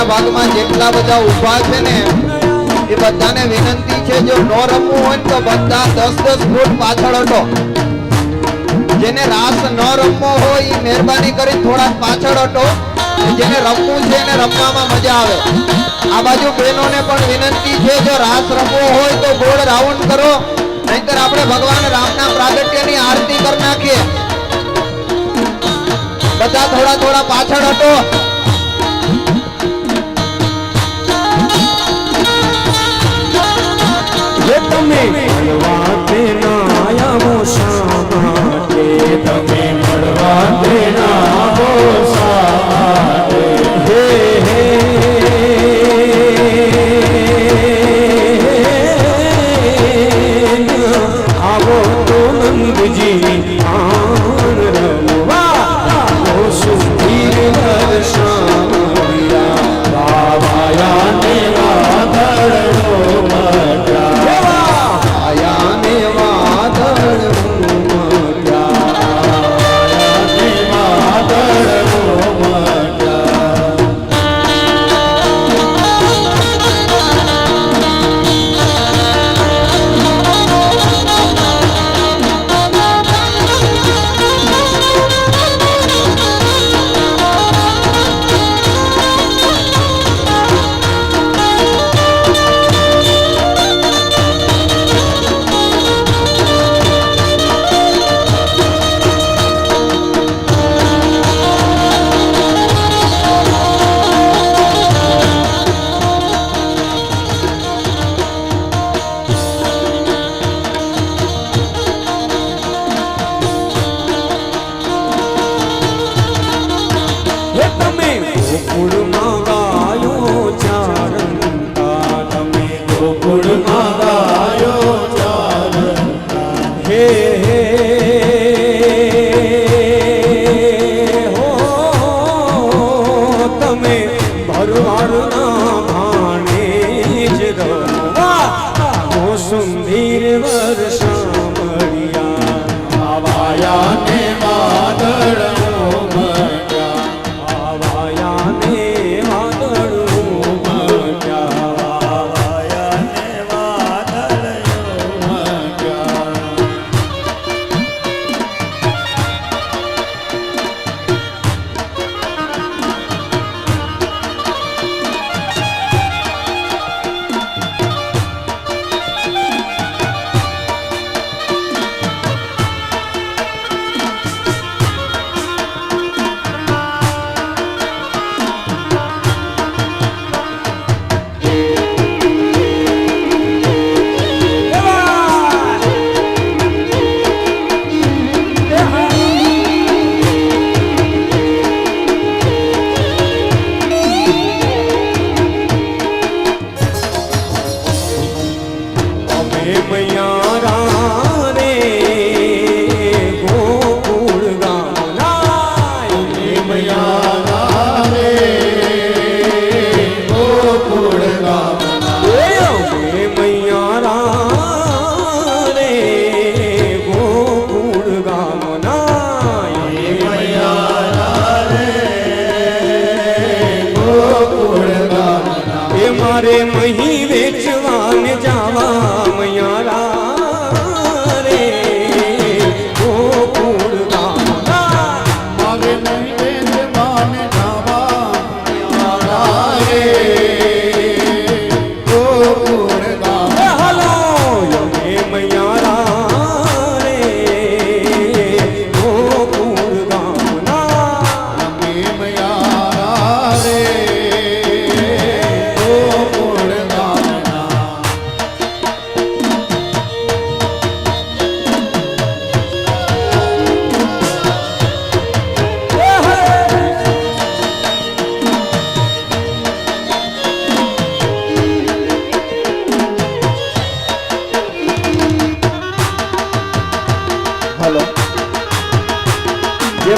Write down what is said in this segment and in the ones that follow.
ભાગમાં જેટલા બધા ઊભા છે ને એ બધાને વિનંતી છે જો ન રમવું હોય તો બધા 10-10 ફૂટ પાછળ હટો. જેને રાસ ન રમવો હોય એ મહેરબાની કરી થોડા પાછળ હટો. જેને રમવું છે એને રમવામાં મજા આવે. આ બાજુ બહેનોને પણ વિનંતી છે જો રાસ રમવો હોય તો ગોળ રાઉન્ડ કરો, નહીતર આપણે ભગવાન રામના પ્રાગટ્યની આરતી કરી નાખીએ. બધા થોડા થોડા પાછળ હટો. તમે મળવા તેના આવો શા માટે? તમે મળવા તેના આવો શા માટે? હે હે આવો તો નંદજી આન રમવા આવો સુધીર વર્ષા બાવાયા ને વાદળો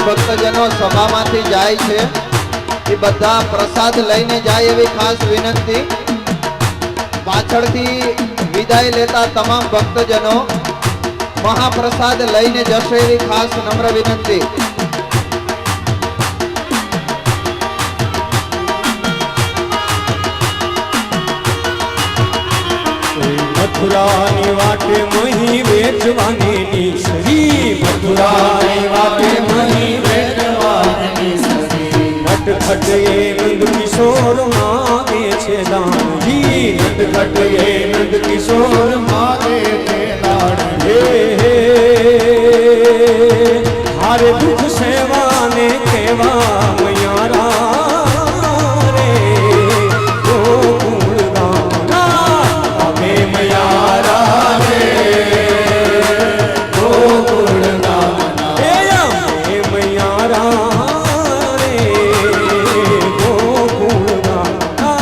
ભક્તજનો સભામાંથી જાય છે એ બધા પ્રસાદ લઈને જાય એવી ખાસ વિનંતી. પાછળથી વિદાય લેતા તમામ ભક્તજનો મહાપ્રસાદ લઈને જશે એવી ખાસ નમ્ર વિનંતી. મથુરાની વાટે મહી વેચવાની શ્રી મથુરાની વાટે મહી વેચવાની શ્રી નટખટ એ નંદ કિશોર માગે છે દાનજી નટખટ એ નંદ કિશોર માગે છે દાનજી હારે દુઃખ સેવાને કેવા મયારા રે ગોકુળ ગામના અમે મયારા રે ગોકુળ ગામના એ અમે મયારા રે ગોકુળ ગામના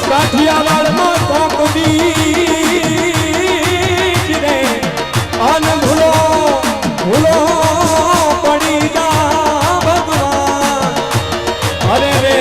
કાઠિયાવાડમાં કોકડી રે અન ભૂલો ભૂલો પડી જા ભગવાન અરે રે